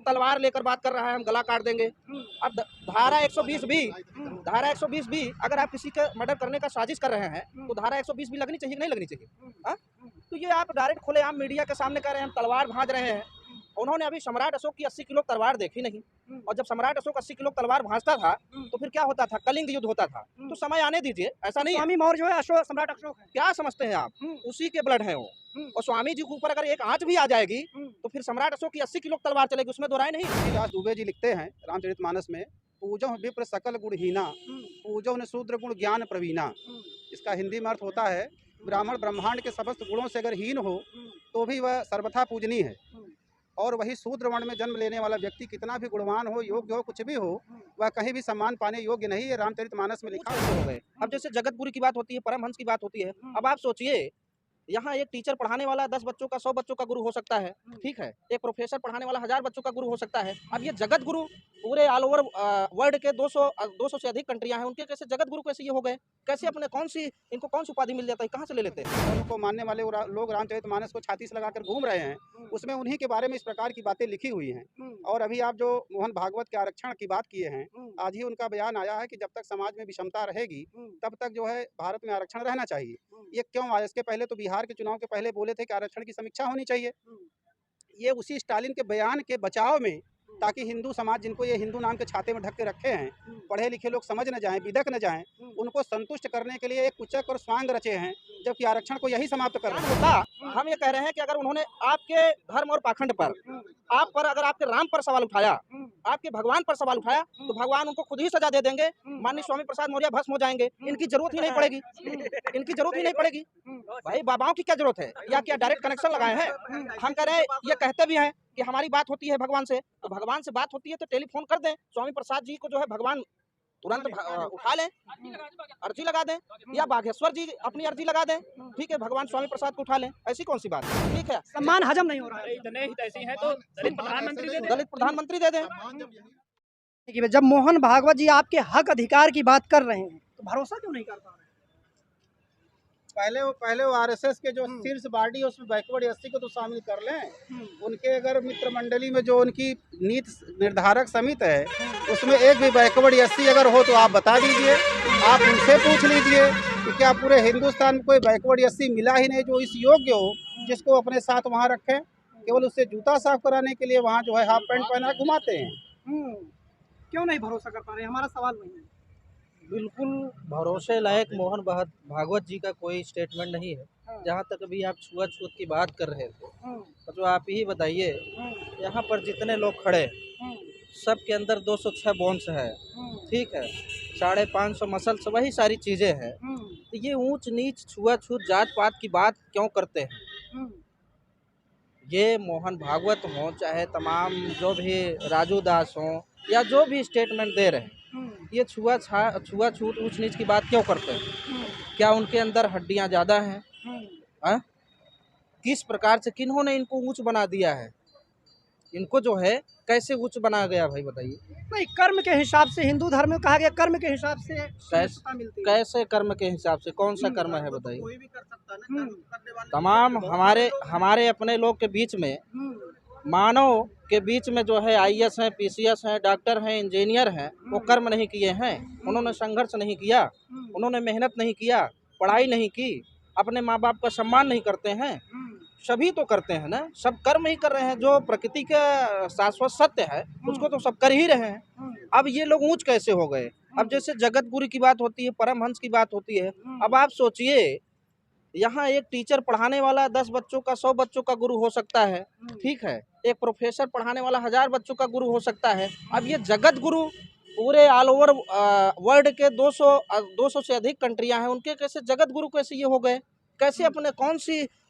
तलवार लेकर बात कर रहा है, हम गला काट देंगे। अब धारा 120 भी, धारा 120 भी अगर आप किसी का मर्डर करने का साजिश कर रहे हैं तो धारा 120 भी लगनी चाहिए कि नहीं लगनी चाहिए? हाँ? तो ये आप डायरेक्ट खुलेआम मीडिया के सामने कह रहे हैं हम तलवार भांज रहे हैं। उन्होंने अभी सम्राट अशोक की 80 किलो तलवार देखी नहीं, और जब सम्राट अशोक 80 किलो तलवार भांजता था तो फिर क्या होता था, कलिंग युद्ध होता था। तो समय आने दीजिए, ऐसा नहीं है। स्वामी मौर्य जो है अशोक, सम्राट अशोक है। क्या समझते हैं आप? उसी के ब्लड है वो। और स्वामी जी के ऊपर अगर एक आंच भी आ जाएगी तो फिर सम्राट अशोक की 80 किलो तलवार चलेगी, उसमें दो राय नहीं। तुलसीदास दुबे जी लिखते हैं रामचरितमानस में, पूजो विप्र सकल गुणहीना, पूजो न शूद्र गुण ज्ञान प्रवीणा। इसका हिंदी में अर्थ होता है, ब्राह्मण ब्रह्मांड के समस्त गुणों से अगर हीन हो तो भी वह सर्वथा पूजनीय है, और वही शूद्र वर्ण में जन्म लेने वाला व्यक्ति कितना भी गुणवान हो, योग्य हो, कुछ भी हो, वह कहीं भी सम्मान पाने योग्य नहीं है। रामचरितमानस में लिखा हो गए। अब जैसे जगतगुरु की बात होती है, परमहंस की बात होती है। अब आप सोचिए, यहाँ एक टीचर पढ़ाने वाला 10 बच्चों का 100 बच्चों का गुरु हो सकता है, ठीक है। एक प्रोफेसर पढ़ाने वाला 1000 बच्चों का गुरु हो सकता है। अब ये जगत गुरु पूरे ऑल ओवर वर्ल्ड के 200 से अधिक कंट्रियां हैं, उनके कैसे जगत गुरु कैसे ये हो गए? कैसे अपने इनको कौन सी उपाधि मिल जाता है, कहाँ से ले लेते हैं? उनको मानने वाले लोग रामचरितमानस को छाती से लगाकर घूम रहे हैं, उसमें उन्हीं के बारे में इस प्रकार की बातें लिखी हुई हैं। और अभी आप जो मोहन भागवत के आरक्षण की बात किए हैं, आज ही उनका बयान आया है कि जब तक समाज में विषमता रहेगी तब तक जो है भारत में आरक्षण रहना चाहिए। ये क्यों आया? इसके पहले तो बिहार के चुनाव के पहले बोले थे कि आरक्षण की समीक्षा होनी चाहिए। ये उसी स्टालिन के बयान के बचाव में, ताकि हिंदू समाज, जिनको ये हिंदू नाम के छाते में ढक के रखे हैं, पढ़े लिखे लोग समझ न जाएं, बिदक न जाएं, उनको संतुष्ट करने के लिए एक कुचक और स्वांग रचे हैं, जबकि आरक्षण को यही समाप्त कर रहे हैं। हम ये कह रहे हैं कि अगर उन्होंने आपके धर्म और पाखंड पर, आप पर, अगर आपके राम पर सवाल उठाया, आपके भगवान पर सवाल उठाया, तो भगवान उनको खुद ही सजा दे देंगे। माननीय स्वामी प्रसाद मौर्य भस्म हो जाएंगे, इनकी जरूरत ही नहीं पड़ेगी, इनकी जरूरत ही नहीं पड़ेगी। भाई बाबाओं की क्या जरूरत है, या क्या डायरेक्ट कनेक्शन लगाए हैं? हम कह रहे हैं, ये कहते भी हैं कि हमारी बात होती है भगवान से, तो भगवान से बात होती है तो टेलीफोन कर दें, स्वामी प्रसाद जी को जो है भगवान तुरंत उठा लें, अर्जी लगा दें, या बागेश्वर जी अपनी अर्जी लगा दें, ठीक है, भगवान स्वामी प्रसाद को उठा लें। ऐसी कौन सी बात है? ठीक है, सम्मान हजम नहीं हो रहा है। इतने ही ऐसी हैं तो दलित प्रधानमंत्री दे दें। कि जब मोहन भागवत जी आपके हक अधिकार की बात कर रहे हैं तो भरोसा क्यों नहीं कर पा रहे? पहले वो आरएसएस के जो शीर्ष बॉडी है उसमें बैकवर्ड एससी को तो शामिल कर लें। उनके अगर मित्र मंडली में जो उनकी नीति निर्धारक समिति है, उसमें एक भी बैकवर्ड एससी अगर हो तो आप बता दीजिए, आप उनसे पूछ लीजिए कि क्या पूरे हिंदुस्तान में कोई बैकवर्ड एससी मिला ही नहीं जो इस योग्य हो, जिसको अपने साथ वहाँ रखें। केवल उससे जूता साफ कराने के लिए वहाँ जो है हाफ पैंट पहना घुमाते हैं। क्यों नहीं भरोसा कर पा रहे? हमारा सवाल वही है। बिल्कुल भरोसे लायक मोहन भागवत जी का कोई स्टेटमेंट नहीं है। जहाँ तक अभी आप छुआछूत की बात कर रहे थे, तो आप ही बताइए, यहाँ पर जितने लोग खड़े सब के अंदर 206 बोन्स है, ठीक है, 550 मसल्स, वही सारी चीज़ें हैं। तो ये ऊंच नीच छुआछूत जात पात की बात क्यों करते हैं? ये मोहन भागवत हों, चाहे तमाम जो भी राजू दास हों, या जो भी स्टेटमेंट दे रहे हैं, ये छुआछूत ऊंच नीच की बात क्यों करते हैं? क्या उनके अंदर हड्डियां ज़्यादा हैं? किस प्रकार से, किन्होंने इनको ऊंच बना दिया है? इनको जो है कैसे ऊंच बना गया भाई बताइए? नहीं, कर्म के हिसाब से, हिंदू धर्म में कहा गया कर्म के हिसाब से मिलती है। कैसे कर्म के हिसाब से? कौन सा कर्म है बताइए? कोई भी कर सकता है ना। तमाम हमारे अपने लोग के बीच में, मानव के बीच में जो है आईएएस हैं, पीसीएस हैं, डॉक्टर हैं, इंजीनियर हैं, वो कर्म नहीं किए हैं, उन्होंने संघर्ष नहीं किया, उन्होंने मेहनत नहीं किया, पढ़ाई नहीं की, अपने माँ बाप का सम्मान नहीं करते हैं। सभी तो करते हैं ना, सब कर्म ही कर रहे हैं। जो प्रकृति का शाश्वत सत्य है उसको तो सब कर ही रहे हैं। अब ये लोग ऊंच कैसे हो गए? अब जैसे जगत गुरु की बात होती है, परमहंस की बात होती है, अब आप सोचिए, यहाँ एक टीचर पढ़ाने वाला 10 बच्चों का 100 बच्चों का गुरु हो सकता है, ठीक है। एक प्रोफेसर पढ़ाने वाला 1000 बच्चों का गुरु हो सकता है। अब ये जगत गुरु पूरे ऑल ओवर वर्ल्ड के 200 से अधिक कंट्रियां हैं, उनके कैसे जगत गुरु कैसे ये हो गए? कैसे अपने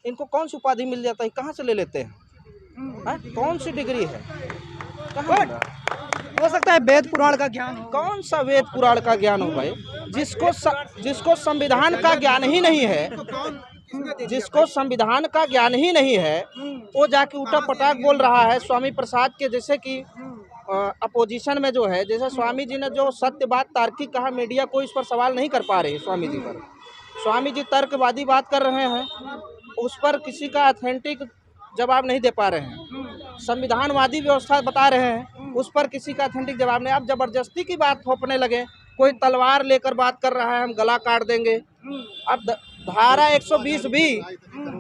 इनको कौन सी उपाधि मिल जाता है, कहाँ से ले लेते हैं? कौन सी डिग्री है, कहाँ मिला? हो सकता है वेद पुराण का ज्ञान हो। कौन सा वेद पुराण का ज्ञान हो भाई? जिसको संविधान का ज्ञान ही नहीं है, जिसको संविधान का ज्ञान ही नहीं है, वो जाके उल्टा पटाख बोल रहा है स्वामी प्रसाद के, जैसे कि अपोजिशन में जो है, जैसे स्वामी जी ने जो सत्य बात तार्किक कहा, मीडिया कोई इस पर सवाल नहीं कर पा रही है स्वामी जी पर। स्वामी जी तर्कवादी बात कर रहे हैं, उस पर किसी का ऑथेंटिक जवाब नहीं दे पा रहे हैं। संविधानवादी व्यवस्था बता रहे हैं, उस पर किसी का ऑथेंटिक जवाब नहीं। आप जबरदस्ती की बात थोपने लगे, कोई तलवार लेकर बात कर रहा है, हम गला काट देंगे। अब धारा 120 भी,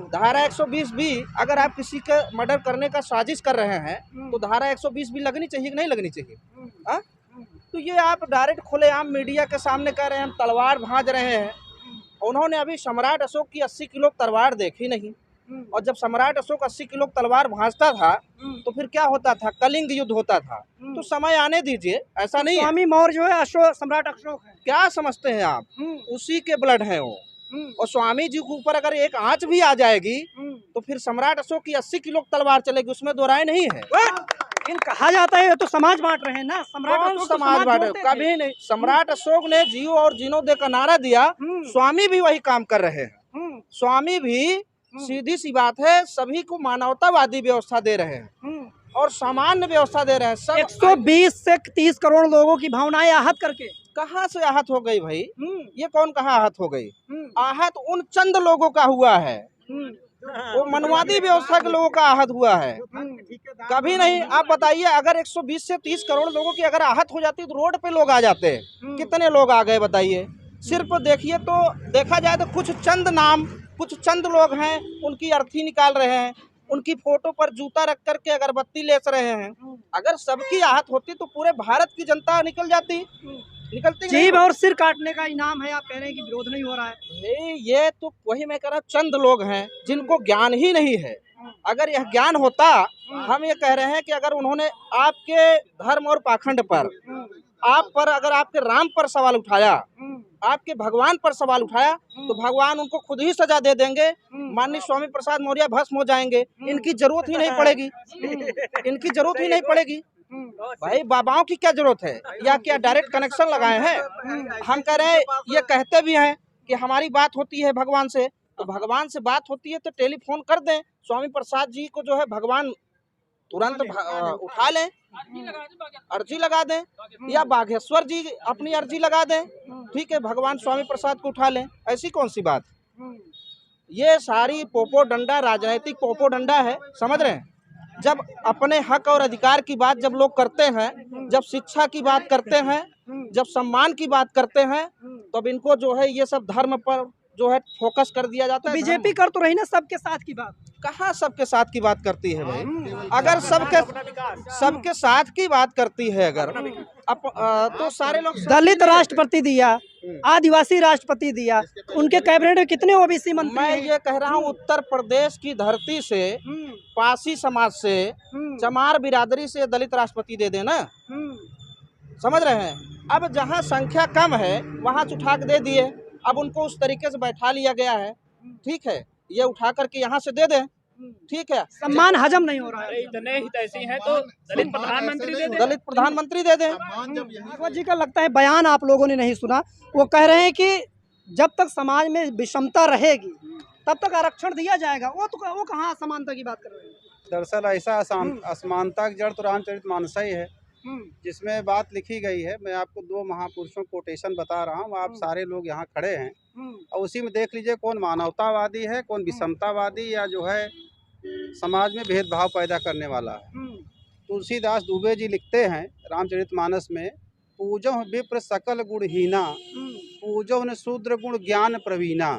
धारा 120 भी, अगर आप किसी का मर्डर करने का साजिश कर रहे हैं तो धारा 120 भी लगनी चाहिए कि नहीं लगनी चाहिए? हाँ, तो ये आप डायरेक्ट खुलेआम मीडिया के सामने कह रहे हैं हम तलवार भांज रहे हैं। उन्होंने अभी सम्राट अशोक की 80 किलो तलवार देखी नहीं, और जब सम्राट अशोक 80 किलो तलवार भांजता था तो फिर क्या होता था? कलिंग युद्ध होता था। तो समय आने दीजिए, ऐसा नहीं है। स्वामी मौर्य जो है अशोक, सम्राट अशोक है। क्या समझते हैं आप? उसी के ब्लड हैं वो। और स्वामी जी के ऊपर अगर एक आंच भी आ जाएगी तो फिर सम्राट अशोक की 80 किलो तलवार चलेगी, उसमें दो राय नहीं है। लेकिन कहा जाता है ये तो समाज बांट रहे हैं ना, सम्राट कौन अशोक तो समाज बांटे? जोड़ते थे। कभी नहीं। सम्राट अशोक ने जियो और जीनो दे का नारा दिया, स्वामी भी वही काम कर रहे हैं। स्वामी भी सीधी सी बात है, सभी को मानवतावादी व्यवस्था दे रहे हैं और सामान्य व्यवस्था दे रहे हैं। सब 120 से 30 करोड़ लोगों की भावनाएं आहत करके कहाँ से आहत हो गई भाई? ये कौन कहाँ आहत हो गई? आहत उन चंद लोगों का हुआ है, वो मनवादी व्यवस्था के लोगों का आहत हुआ है, कभी नहीं। आप बताइए, अगर 120 से 30 करोड़ लोगों की अगर आहत हो जाती तो रोड पे लोग आ जाते, कितने लोग आ गए बताइए? सिर्फ देखिए तो, देखा जाए तो कुछ चंद नाम, कुछ चंद लोग हैं, उनकी अर्थी निकाल रहे हैं, उनकी फोटो पर जूता रख करके अगरबत्ती लेस रहे हैं। अगर सबकी आहत होती तो पूरे भारत की जनता निकल जाती, निकलती जीभ और सिर काटने का इनाम है। आप कह रहे हैं कि विरोध नहीं हो रहा है। नहीं, ये तो वही मैं कह रहा हूँ, चंद लोग हैं जिनको ज्ञान ही नहीं है। अगर यह ज्ञान होता, हम ये कह रहे हैं कि अगर उन्होंने आपके धर्म और पाखंड पर, आप पर, अगर आपके राम पर सवाल उठाया, आपके भगवान पर सवाल उठाया, तो भगवान उनको खुद ही सजा दे देंगे। माननीय स्वामी प्रसाद मौर्य भस्म हो जाएंगे, इनकी जरूरत ही नहीं पड़ेगी, इनकी जरूरत ही नहीं पड़ेगी। भाई बाबाओं की क्या जरूरत है, या क्या डायरेक्ट कनेक्शन लगाए हैं? हम कह रहे हैं, ये कहते भी हैं कि हमारी बात होती है भगवान से, तो भगवान से बात होती है तो टेलीफोन कर दें, स्वामी प्रसाद जी को जो है भगवान तुरंत उठा लें, अर्जी लगा दें, या बागेश्वर जी अपनी अर्जी लगा दें, ठीक है, भगवान स्वामी प्रसाद को उठा लें। ऐसी कौन सी बात? ये सारी पोपो डंडा, राजनीतिक पोपो डंडा है, समझ रहे हैं? जब अपने हक और अधिकार की बात जब लोग करते हैं, जब शिक्षा की बात करते हैं, जब सम्मान की बात करते हैं, तब इनको जो है ये सब धर्म पर जो है फोकस कर दिया जाता है। बीजेपी कर तो रही ना सबके साथ की बात। कहाँ सबके साथ की बात करती है भाई? अगर सबके साथ की बात करती है अगर तो सारे लोग दलित राष्ट्रपति दिया, आदिवासी राष्ट्रपति दिया, उनके कैबिनेट में कितने ओबीसी मंत्री मैं हैं? ये कह रहा हूँ, उत्तर प्रदेश की धरती से, पासी समाज से, चमार बिरादरी से दलित राष्ट्रपति दे देना, समझ रहे हैं? अब जहाँ संख्या कम है वहाँ उठा के दे दिए, अब उनको उस तरीके से बैठा लिया गया है, ठीक है, ये उठा करके यहाँ से दे दें, ठीक है। सम्मान हजम नहीं हो रहा है। इतने हितैषी हैं तो दलित प्रधानमंत्री दे दें। दलित प्रधानमंत्री दे दें। भागवत जी का लगता है बयान आप लोगों ने नहीं सुना, वो कह रहे हैं कि जब तक समाज में विषमता रहेगी तब तक आरक्षण दिया जाएगा। वो कहाँ असमानता की बात कर रहे हैं? दरअसल ऐसा असमानता की जड़ तो रामचरितमानस ही है, जिसमें बात लिखी गई है। मैं आपको दो महापुरुषों कोटेशन बता रहा हूँ, आप सारे लोग यहाँ खड़े हैं और उसी में देख लीजिए कौन मानवतावादी है, कौन विषमतावादी, या जो है समाज में भेदभाव पैदा करने वाला है। तुलसीदास दुबे जी लिखते हैं रामचरितमानस में, पूजो विप्र सकल गुणहीना, पूजो न शूद्र गुण ज्ञान प्रवीणा।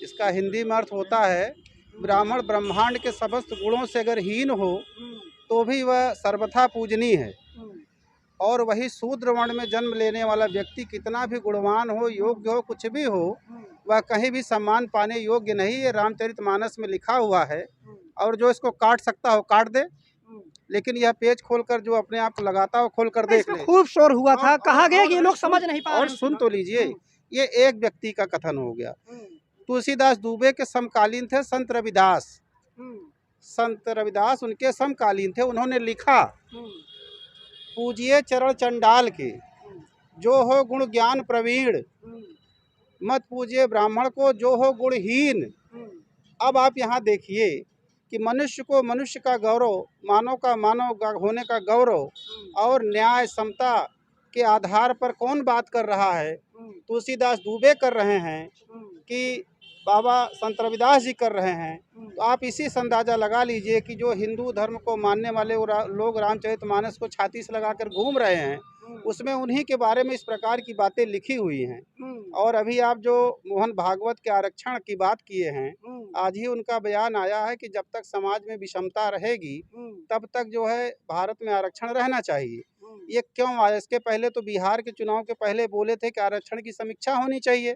इसका हिंदी में अर्थ होता है, ब्राह्मण ब्रह्मांड के समस्त गुणों से अगर हीन हो तो भी वह सर्वथा पूजनीय है, और वही शूद्र वर्ण में जन्म लेने वाला व्यक्ति कितना भी गुणवान हो, योग्य हो, कुछ भी हो, वह कहीं भी सम्मान पाने योग्य नहीं। ये रामचरितमानस में लिखा हुआ है, और जो इसको काट सकता हो काट दे, लेकिन यह पेज खोलकर जो अपने आप को लगाता हो खोल कर देख ले। खूब शोर हुआ था, कहा गया कि ये लोग समझ नहीं पा रहे। और सुन तो लीजिए, ये एक व्यक्ति का कथन हो गया। तुलसीदास दुबे के समकालीन थे संत रविदास। संत रविदास उनके समकालीन थे। उन्होंने लिखा, पूजिए चरण चंडाल के, जो हो गुण ज्ञान प्रवीण, मत पूजिए ब्राह्मण को, जो हो गुणहीन। अब आप यहाँ देखिए कि मनुष्य को मनुष्य का गौरव, मानव का मानव होने का गौरव और न्याय समता के आधार पर कौन बात कर रहा है? तुलसीदास दुबे कर रहे हैं कि बाबा संत रविदास जी कर रहे हैं, तो आप इसी से अंदाज़ा लगा लीजिए कि जो हिंदू धर्म को मानने वाले लोग रामचरितमानस को छाती से लगाकर घूम रहे हैं, उसमें उन्हीं के बारे में इस प्रकार की बातें लिखी हुई हैं। और अभी आप जो मोहन भागवत के आरक्षण की बात किए हैं, आज ही उनका बयान आया है कि जब तक समाज में विषमता रहेगी तब तक जो है भारत में आरक्षण रहना चाहिए। ये क्यों आया? इसके पहले तो बिहार के चुनाव के पहले बोले थे कि आरक्षण की समीक्षा होनी चाहिए।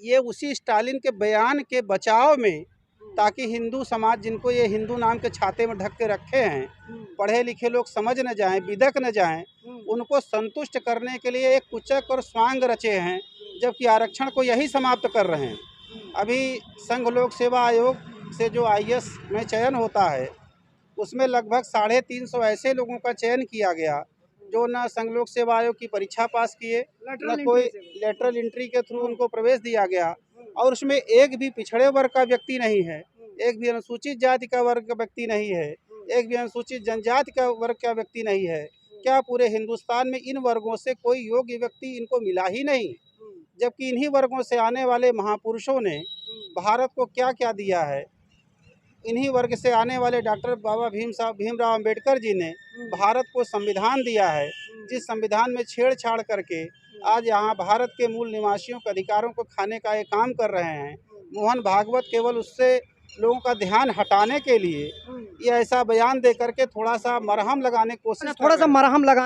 ये उसी स्टालिन के बयान के बचाव में, ताकि हिंदू समाज, जिनको ये हिंदू नाम के छाते में ढक के रखे हैं, पढ़े लिखे लोग समझ न जाएं, बिदक न जाएं, उनको संतुष्ट करने के लिए एक कुचक और स्वांग रचे हैं, जबकि आरक्षण को यही समाप्त कर रहे हैं। अभी संघ लोक सेवा आयोग से जो IAS में चयन होता है, उसमें लगभग 350 ऐसे लोगों का चयन किया गया जो न संघ लोक सेवा आयोग की परीक्षा पास किए, न कोई लेटरल एंट्री के थ्रू उनको प्रवेश दिया गया, और उसमें एक भी पिछड़े वर्ग का व्यक्ति नहीं है, एक भी अनुसूचित जाति का वर्ग का व्यक्ति नहीं है, एक भी अनुसूचित जनजाति का वर्ग का व्यक्ति नहीं है। क्या पूरे हिंदुस्तान में इन वर्गों से कोई योग्य व्यक्ति इनको मिला ही नहीं? जबकि इन्हीं वर्गों से आने वाले महापुरुषों ने भारत को क्या क्या दिया है। इन्हीं वर्ग से आने वाले डॉक्टर बाबा भीमराव अंबेडकर जी ने भारत को संविधान दिया है, जिस संविधान में छेड़छाड़ करके आज यहाँ भारत के मूल निवासियों के अधिकारों को खाने का ये काम कर रहे हैं। मोहन भागवत केवल उससे लोगों का ध्यान हटाने के लिए ये ऐसा बयान दे करके थोड़ा सा मरहम लगाने की कोशिश थोड़ा सा मरहम लगा